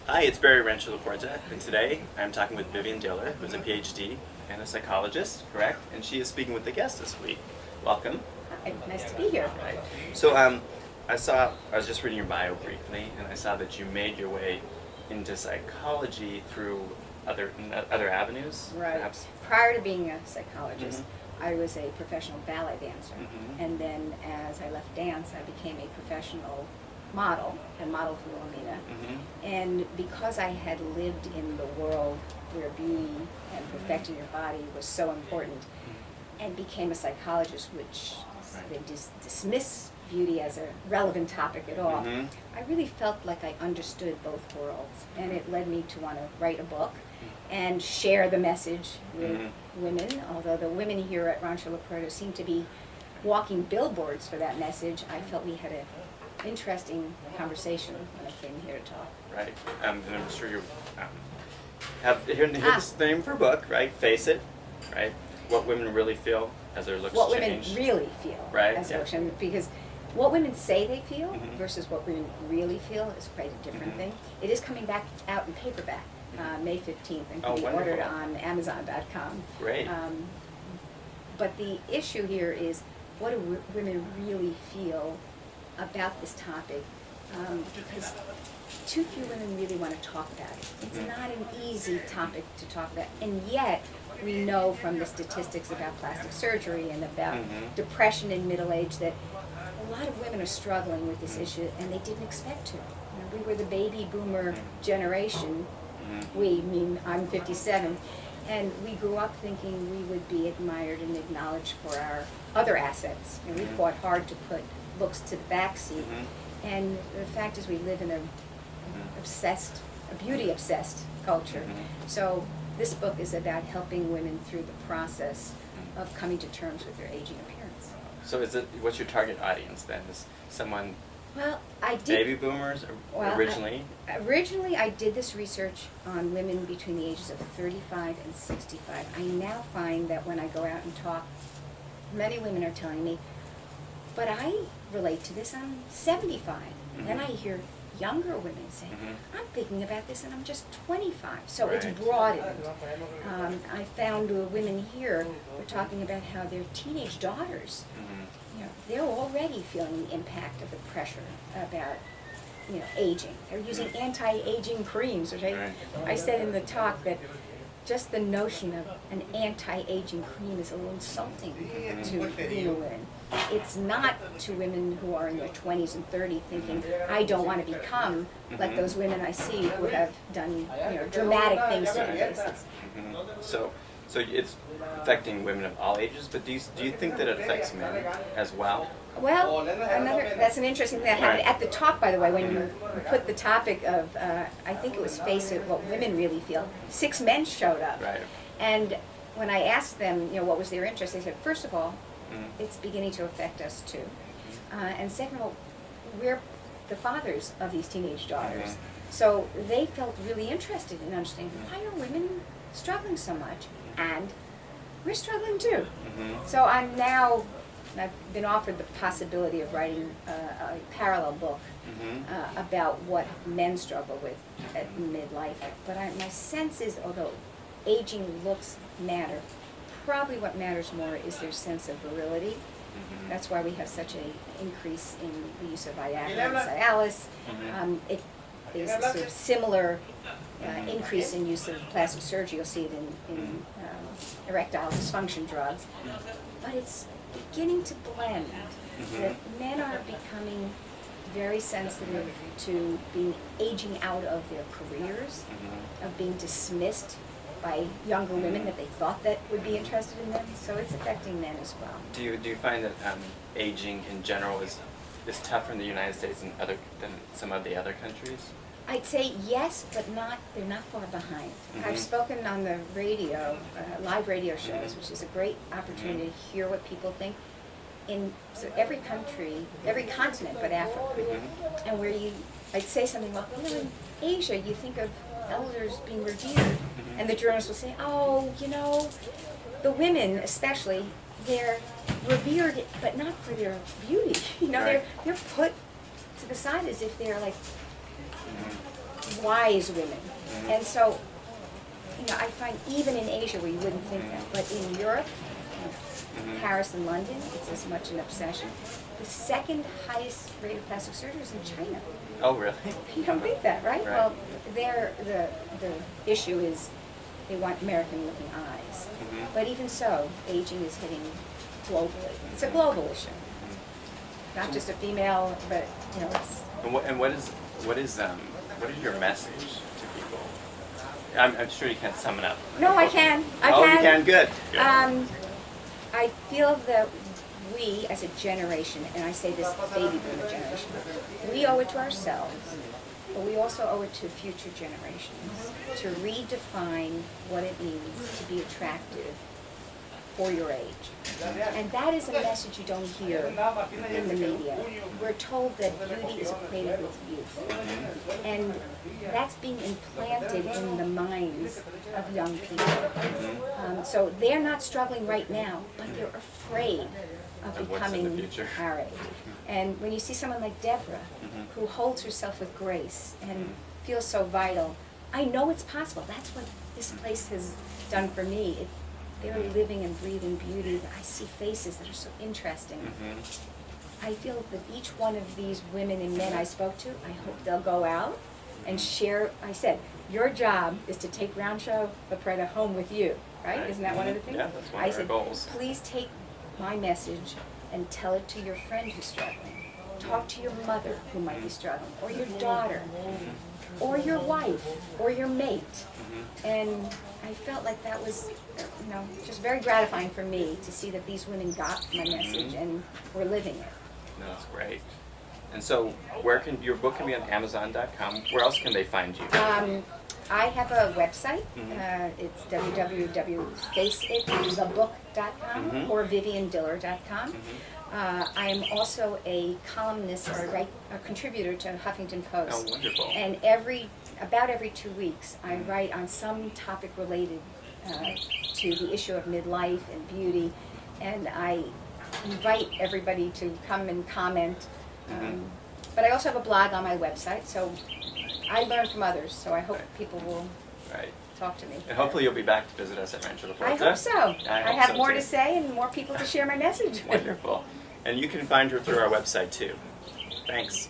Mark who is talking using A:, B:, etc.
A: Hi, it's Barry Rancho Laporta, and today I'm talking with Vivian Diller, who's a PhD and a psychologist, correct? And she is speaking with the guest this week. Welcome.
B: Hi, nice to be here.
A: Right. So I was just reading your bio briefly, and I saw that you made your way into psychology through other avenues,
B: Right.
A: perhaps?
B: Prior to being a psychologist,
A: Mm-hmm.
B: I was a professional ballet dancer.
A: Mhm.
B: And then as I left dance, I became a professional model and modeled for Wilhelmina.
A: Mm-hmm.
B: And because I had lived in the world where beauty and perfecting your body was so important, and became a psychologist, which
A: Right.
B: they dismiss beauty as a relevant topic at all,
A: Mhm.
B: I really felt like I understood both worlds, and it led me to want to write a book and share the message with
A: Mhm.
B: women. Although the women here at Rancho Laporta seem to be walking billboards for that message, I felt we had an interesting conversation when I came here to talk.
A: Right. And I'm sure you here's the name of her book, right? Face It, right? What women really feel as their looks
B: What
A: change.
B: women really feel
A: Right,
B: as
A: yeah.
B: ocean, because what women say they feel
A: Mhm.
B: versus what women really feel is quite a different
A: Mhm.
B: thing. It is coming back out in paperback, May 15th, and can
A: Oh,
B: be
A: wonderful.
B: ordered on Amazon.com.
A: Great.
B: But the issue here is, what do women really feel about this topic? Because too few women really want to talk about it. It's
A: Mhm.
B: not an easy topic to talk about, and yet we know from the statistics about plastic surgery and about
A: Mhm.
B: depression in middle age that a lot of women are struggling with this issue, and they didn't expect to. We were the baby boomer generation.
A: Mhm.
B: We mean I'm 57, and we grew up thinking we would be admired and acknowledged for our other assets. And we
A: Mhm.
B: fought hard to put looks to the back seat.
A: Mhm.
B: And the fact is, we live in a beauty obsessed culture.
A: Mhm.
B: So this book is about helping women through the process of coming to terms with their aging appearance.
A: So what's your target audience then? Is someone
B: Well, I did.
A: baby boomers originally?
B: Originally, I did this research on women between the ages of 35 and 65. I now find that when I go out and talk, many women are telling me, but I relate to this, I'm 75. Then I hear younger women say,
A: Mhm.
B: I'm thinking about this and I'm just 25. So it's
A: Right.
B: broadened. I found women here were talking about how their teenage daughters,
A: Mhm.
B: they're already feeling the impact of the pressure about, aging. They're using anti-aging creams, which
A: Right.
B: I said in the talk that just the notion of an anti-aging cream is a little insulting to women. It's not to women who are in their 20s and 30s thinking, I don't want to become like those women I see who have done, dramatic things to their faces.
A: Mhm. So it's affecting women of all ages, but do you think that it affects men as well?
B: Well, that's an interesting thing that happened
A: Right.
B: at the talk, by the way, when you put the topic of, I think it was Face It, what women really feel. 6 men showed up.
A: Right.
B: And when I asked them, what was their interest, they said, first of all,
A: Mhm.
B: it's beginning to affect us too. And second of all, we're the fathers of these teenage daughters.
A: Mhm.
B: So they felt really interested in understanding, why are women struggling so much? And we're struggling too.
A: Mhm.
B: So I've been offered the possibility of writing a parallel book
A: Mhm.
B: about what men struggle with at midlife. But my sense is, although aging looks matter, probably what matters more is their sense of virility.
A: Mhm.
B: That's why we have such an increase in the use of Viagra and Cialis.
A: Mhm.
B: It is a sort of similar increase in use of plastic surgery. You'll see it in erectile dysfunction drugs. But it's beginning to blend. That men are becoming very sensitive to being aging out of their careers,
A: Mhm.
B: of being dismissed by younger women that they thought that would be interested in them. So it's affecting men as well.
A: Do you find that aging in general is tougher in the United States than some of the other countries?
B: I'd say yes, but they're not far behind. I've spoken on the radio, live radio shows, which is a great opportunity to hear what people think in every country, every continent but Africa. And where I'd say something like, in Asia, you think of elders being revered, and the journalist will say, oh, the women especially, they're revered, but not for their beauty.
A: Right.
B: They're put to the side as if they're like wise women. And so, you know, I find even in Asia where you wouldn't think that, but in Europe, Paris and London, it's as much an obsession. The second highest rate of plastic surgery is in China.
A: Oh, really?
B: You don't think that, right?
A: Right.
B: Well, there the issue is they want American-looking eyes. But even so, aging is hitting globally. It's a global issue, not just a female, but you know, it's.
A: And what is your message to people? I'm sure you can't sum it up.
B: No, I can. I
A: Oh,
B: can.
A: you can. Good. Good.
B: I feel that we, as a generation, and I say this baby boomer generation, we owe it to ourselves, but we also owe it to future generations to redefine what it means to be attractive for your age. And that is a message you don't hear in the media. We're told that beauty is equated with youth. And that's being implanted in the minds of young people. So they're not struggling right now, but they're afraid of
A: Of what's in the
B: becoming
A: future.
B: our age. And when you see someone like Deborah, who holds herself with grace and feels so vital, I know it's possible. That's what this place has done for me. They're living and breathing beauty. I see faces that are so interesting. I feel that each one of these women and men I spoke to, I hope they'll go out and share. I said, your job is to take Roundshow Lapretta home with you, right? Isn't that one of the things?
A: Yeah, that's one
B: I
A: of our
B: said,
A: goals.
B: please take my message and tell it to your friend who's struggling. Talk to your mother who might be struggling, or your daughter, or your wife, or your mate. And I felt like that was, you know, just very gratifying for me to see that these women got my message and were living it.
A: No, that's great. And so, where can your book can be on Amazon.com? Where else can they find you?
B: I have a website. It's www.faceitthebook.com or viviandiller.com. I am also a columnist or a contributor to Huffington Post.
A: Oh, wonderful.
B: And about every 2 weeks, I write on some topic related to the issue of midlife and beauty, and I invite everybody to come and comment. But I also have a blog on my website, so I learn from others, so I hope people will talk to me.
A: And hopefully you'll be back to visit us at Rancho La
B: I
A: Puerta.
B: hope so. I
A: hope
B: have
A: so,
B: more
A: too.
B: to say and more people to share my message with.
A: Wonderful. And you can find her through our website too. Thanks.